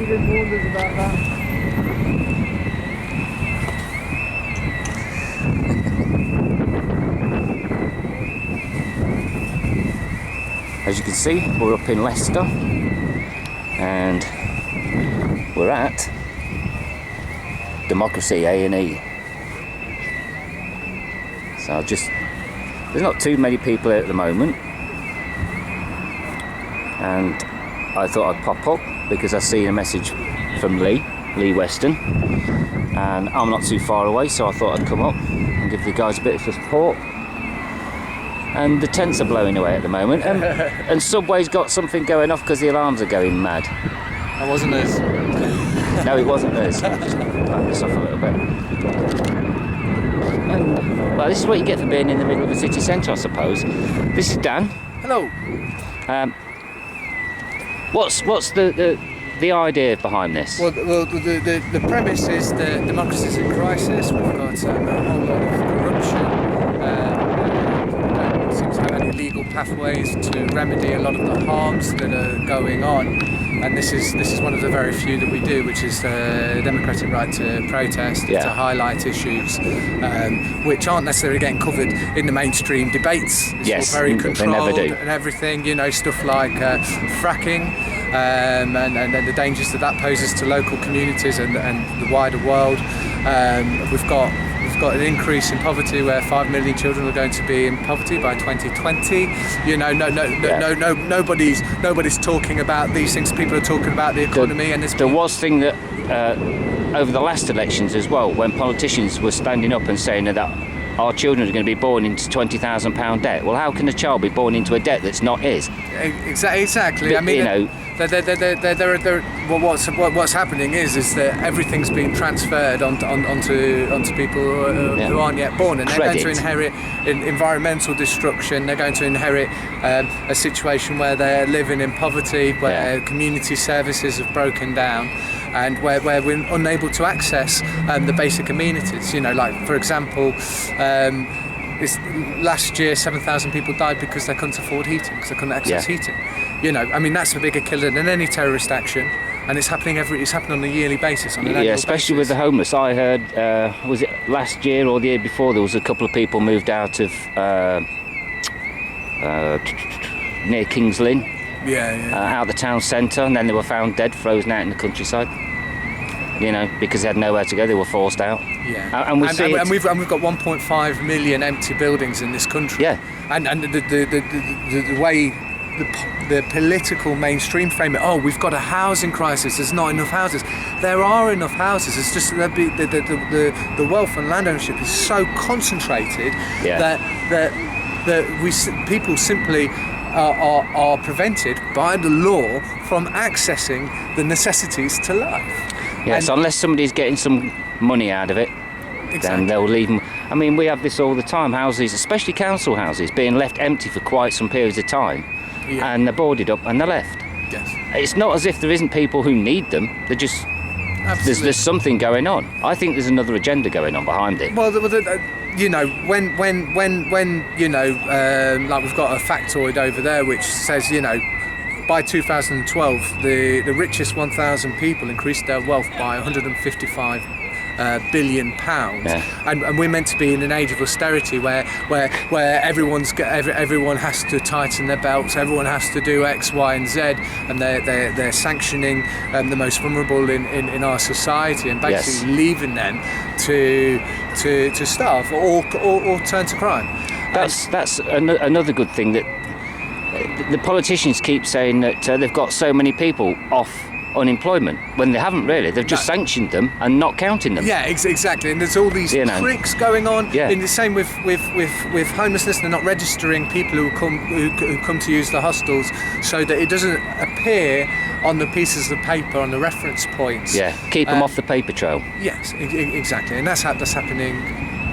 even warned us about that. As you can see, we're up in Leicester and we're at Democracy A&E. So there's not too many people here at the moment, and I thought I'd pop up because I see a message from Lee Weston, and I'm not too far away, so I thought I'd come up and give the guys a bit of support. And the tents are blowing away at the moment, and Subway's got something going off because the alarms are going mad. That wasn't us. No, it wasn't us. Just turn this off a little bit. And, well, this is what you get for being in the middle of a city centre, I suppose. This is Dan. Hello. What's the idea behind this? Well, the premise is that democracy is in crisis. We've got a whole lot of corruption. Don't seem to have any legal pathways to remedy a lot of the harms that are going on. And this is one of the very few that we do, which is the democratic right to protest, to highlight issues which aren't necessarily getting covered in the mainstream debates. It's all very controlled and everything, stuff like fracking and the dangers that poses to local communities and the wider world. We've got an increase in poverty where 5 million children are going to be in poverty by 2020. Nobody's talking about these things. People are talking about the economy, and there was thing that over the last elections as well, when politicians were standing up and saying that our children are going to be born into £20,000 debt. Well, how can a child be born into a debt that's not his? Exactly. But, what's happening is that everything's being transferred onto people who aren't yet born, and they're going to inherit environmental destruction. They're going to inherit a situation where they're living in poverty, where community services have broken down, and where we're unable to access the basic amenities. Like for example. Last year, 7,000 people died because they couldn't afford heating, because they couldn't access heating. That's a bigger killer than any terrorist action, and it's happening on a yearly basis. On an annual especially basis. with the homeless. I heard, was it last year or the year before, there was a couple of people moved out of near Kings Lynn, out of the town centre, and then they were found dead, frozen out in the countryside. Because they had nowhere to go, they were forced out. And we've got 1.5 million empty buildings in this country. And the way the political mainstream frame it, we've got a housing crisis, there's not enough houses. There are enough houses, it's just that the wealth and land ownership is so concentrated that people simply are prevented by the law from accessing the necessities to life. Yes, unless somebody's getting some money out of it, then they'll leave them. I mean, we have this all the time. Houses, especially council houses, being left empty for quite some periods of time, and they're boarded up and they're left. Yes. It's not as if there isn't people who need them. They're just there's something going on. I think there's another agenda going on behind it. Well, when like we've got a factoid over there which says, by 2012, the richest 1,000 people increased their wealth by 155 billion pounds, and we're meant to be in an age of austerity where everyone has to tighten their belts, everyone has to do X, Y, and Z, and they're sanctioning the most vulnerable in our society, and basically leaving them to starve or turn to crime. That's another good thing that. The politicians keep saying that they've got so many people off unemployment when they haven't really. They've just sanctioned them and not counting them. Yeah, exactly. And there's all these tricks going on. In the same with homelessness, they're not registering people who come to use the hostels so that it doesn't appear on the pieces of paper on the reference points. Keep them off the paper trail. Yes, exactly. And that's happening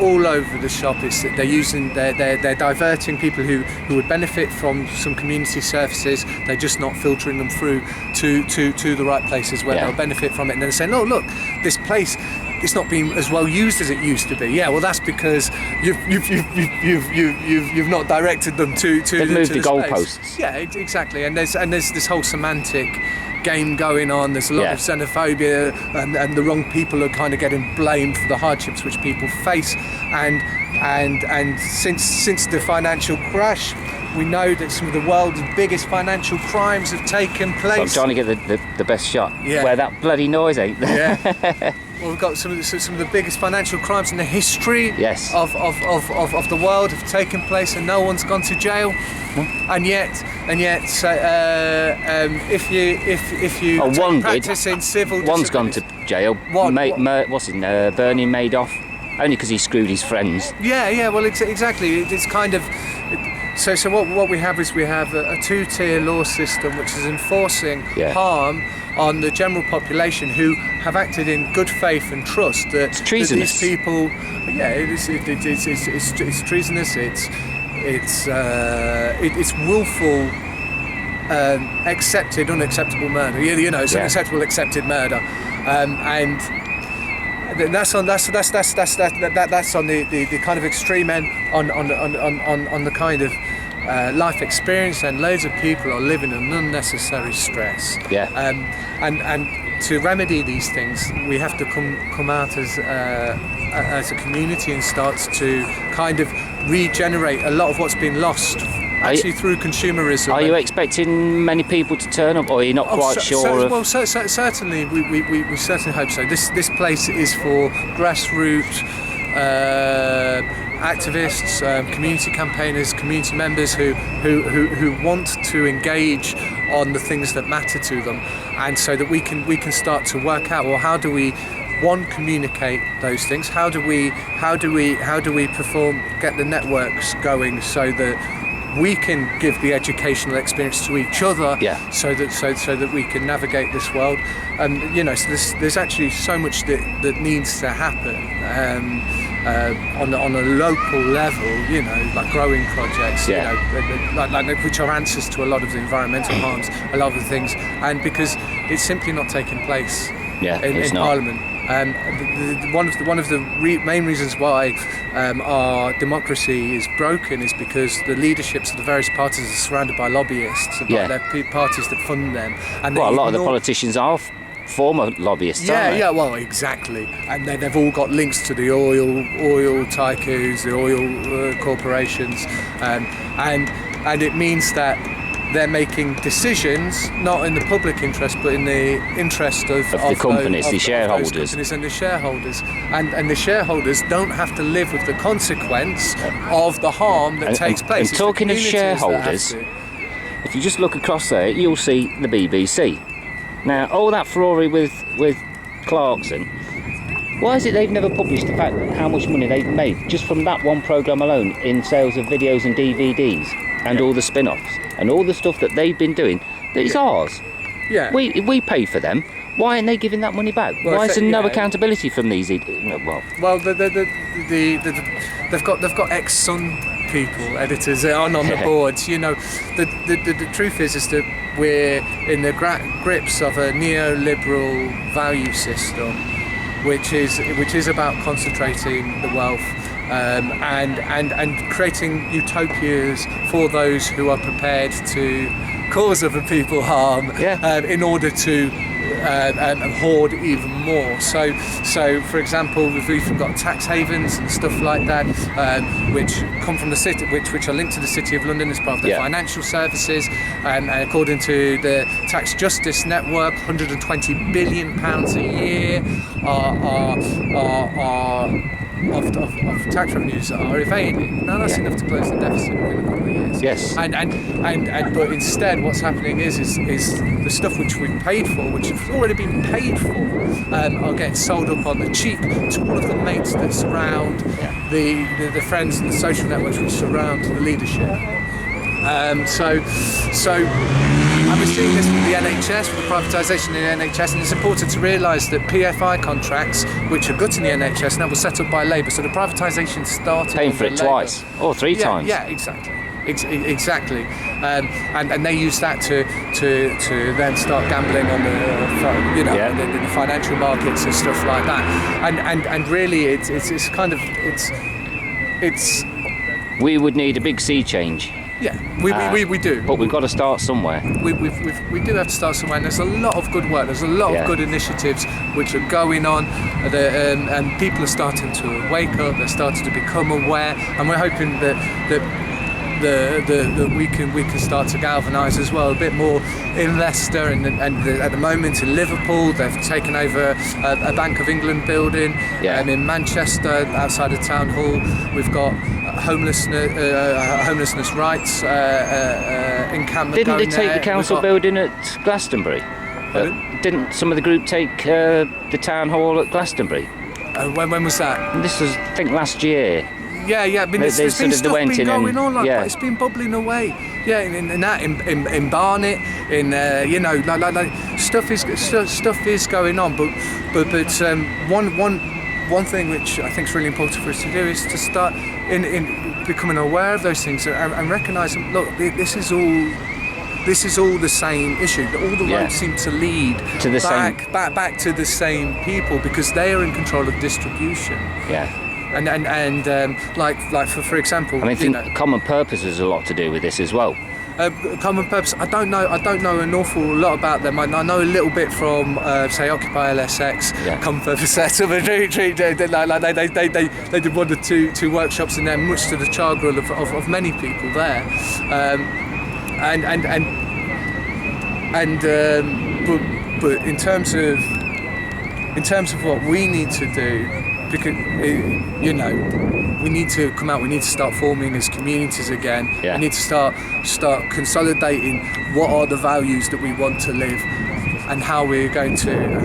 all over the shop. They're diverting people who would benefit from some community services. They're just not filtering them through to the right places where they'll benefit from it. And then saying, "Oh, look, this place, it's not being as well used as it used to be." Yeah, well, that's because you've not directed them to. They've moved the goalposts. Yeah, exactly. And there's this whole semantic game going on. There's a lot of xenophobia, and the wrong people are kind of getting blamed for the hardships which people face. And since the financial crash, we know that some of the world's biggest financial crimes have taken place. I'm trying to get the best shot. Where that bloody noise ain't there. Yeah. Well, we've got some of the biggest financial crimes in the history of the world have taken place, and no one's gone to jail. And yet, if you practice in civil, one's gone to jail. What's his name? Bernie Madoff, only because he screwed his friends. Yeah. Well, exactly. It's kind of. So what we have is a two-tier law system which is enforcing harm on the general population who have acted in good faith and trust that these people. It's treasonous. It's willful, accepted, unacceptable murder. It's unacceptable, accepted murder, and that's on the kind of extreme end on the kind of life experience, and loads of people are living in unnecessary stress. And to remedy these things, we have to come out as a community and start to kind of regenerate a lot of what's been lost. Actually, through consumerism. Are you expecting many people to turn up, or are you not quite sure? Well, certainly, we certainly hope so. This place is for grassroots activists, community campaigners, community members who want to engage on the things that matter to them, and so that we can start to work out, well, how do we communicate those things? How do we get the networks going so that we can give the educational experience to each other, so that we can navigate this world. So there's actually so much that needs to happen on a local level, like growing projects, like which are answers to a lot of the environmental harms, a lot of the things, and because it's simply not taking place in Parliament. One of the main reasons why our democracy is broken is because the leaderships of the various parties are surrounded by lobbyists, by their parties that fund them. And a lot of the politicians are former lobbyists, aren't they? Well, exactly. And then they've all got links to the oil tycoons, the oil corporations, and it means that they're making decisions not in the public interest but in the interest of the companies, the shareholders. Those companies and the shareholders. And the shareholders don't have to live with the consequence of the harm that takes place. And talking of shareholders, if you just look across there, you'll see the BBC. Now, all that furore with Clarkson, why is it they've never published the fact how much money they've made just from that one programme alone in sales of videos and DVDs and all the spin-offs and all the stuff that they've been doing that is ours? We pay for them. Why aren't they giving that money back? Why is there no accountability from these? They've got ex-Sun people, editors on the boards. The truth is that we're in the grips of a neoliberal value system, which is about concentrating the wealth and creating utopias for those who are prepared to cause other people harm in order to hoard even more. So for example, we've even got tax havens and stuff like that, which come from the city, which are linked to the City of London as part of their financial services. And according to the Tax Justice Network, £120 billion a year of tax revenues are evaded. Now that's enough to close the deficit within a couple of years. Yes. But instead, what's happening is the stuff which we've paid for, which have already been paid for, are getting sold up on the cheap to all of the mates that surround the friends and the social networks which surround the leadership. And we're seeing this with the NHS, with the privatisation of the NHS, and it's important to realise that PFI contracts, which are gutting the NHS, now were set up by Labour, so the privatisation started. Paying for it twice or three times. Yeah, exactly. Exactly, and they use that to then start gambling on the financial markets and stuff like that, and really it's. We would need a big sea change Yeah, we do. But we've got to start somewhere. We do have to start somewhere, and there's a lot of good work. There's a lot of good initiatives which are going on, and people are starting to wake up. They're starting to become aware, and we're hoping that we can start to galvanise as well a bit more in Leicester, and at the moment in Liverpool they've taken over a Bank of England building. In Manchester outside of Town Hall we've got homelessness rights encampment. Didn't they take there. the council building at Glastonbury? Didn't some of the group take the town hall at Glastonbury? When was that? This was, I think, last year. Yeah. I mean, there's been stuff been going on like that. It's been bubbling away. Yeah, in Barnet, stuff is going on. But one thing which I think is really important for us to do is to start in becoming aware of those things and recognising. Look, this is all the same issue. All the roads seem to lead to the back to the same people because they are in control of distribution. Yeah. And for example, I think common purpose has a lot to do with this as well. Common purpose. I don't know an awful lot about them. I know a little bit from say Occupy LSX. Common purpose settlement retreat. They did one or two workshops in there, much to the chagrin of many people there. But in terms of what we need to do. Because we need to come out. We need to start forming as communities again. We need to start consolidating what are the values that we want to live, and how we're going to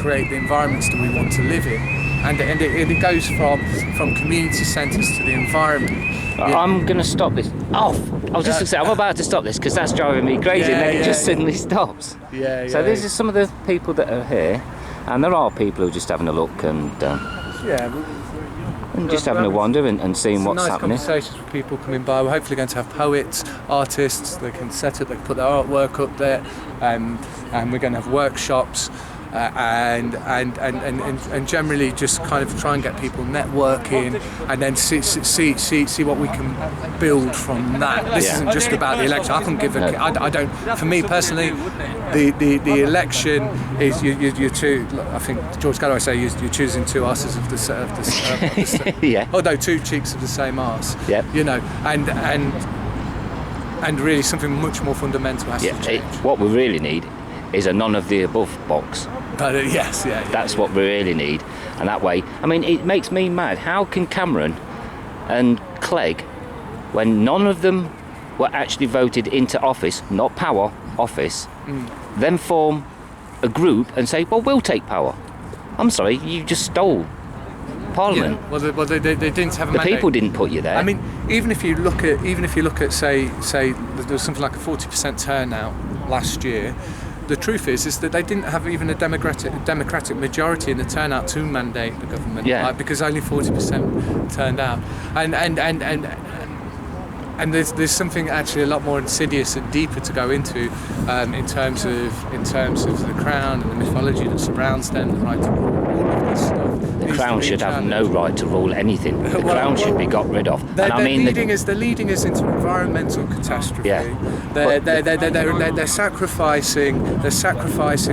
create the environments that we want to live in. And it goes from community centres to the environment. I'm going to stop this off. I was just going to say, I'm about to stop this because that's driving me crazy, and then it just suddenly stops. So these are some of the people that are here, and there are people who are just having a look and just having a wander and seeing what's happening. Nice conversations with people coming by. We're hopefully going to have poets, artists. They can set up, they can put their artwork up there, and we're going to have workshops. And generally just kind of try and get people networking, and then see what we can build from that. This isn't just about the election. I couldn't give I don't. For me personally, the election is you two. I think George Galloway say you're choosing two asses of the although two cheeks of the same arse. And really something much more fundamental has to change. What we really need is a none of the above box. That's what we really need. And that way, I mean, it makes me mad. How can Cameron and Clegg, when none of them were actually voted into office, not power, office, then form a group and say, well, we'll take power? I'm sorry, you just stole Parliament. Well, they didn't have a mandate. The people didn't put you there. I mean, even if you look at say there was something like a 40% turnout last year. The truth is that they didn't have even a democratic majority in the turnout to mandate the government, because only 40% turned out, and there's something actually a lot more insidious and deeper to go into in terms of the Crown and the mythology that surrounds them, the right to rule, all of this stuff. The Crown should have no right to rule anything. The Crown should be got rid of. They're leading us into environmental catastrophe. They're sacrificing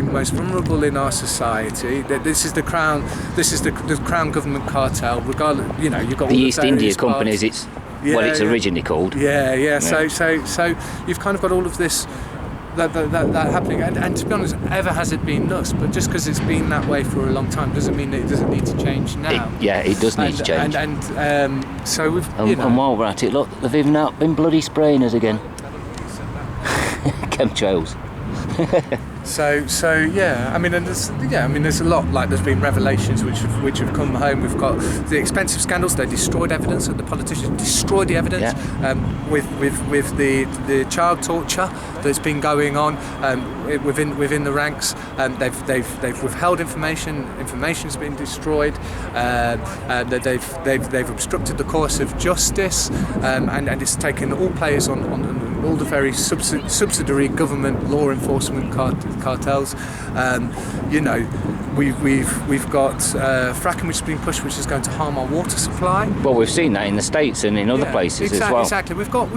the most vulnerable in our society. This is the Crown. This is the Crown government cartel. Regardless, you've got the all East India companies. It's it's originally called. So you've kind of got all of this that happening, and to be honest, ever has it been thus? But just because it's been that way for a long time doesn't mean that it doesn't need to change now. It does need to change. So we've and while we're at it, look, they've even out been bloody spraying us again. Chemtrails. I mean, there's a lot. Like, there's been revelations which have come home. We've got the expensive scandals. They destroyed evidence, and the politicians destroyed the evidence with the child torture that's been going on within the ranks. They've withheld information. Information's been destroyed. They've obstructed the course of justice, and it's taken all players on all the very subsidiary government law enforcement cartels. We've got fracking which is being pushed, which is going to harm our water supply. Well, we've seen that in the States and in other places as well. Exactly. We've got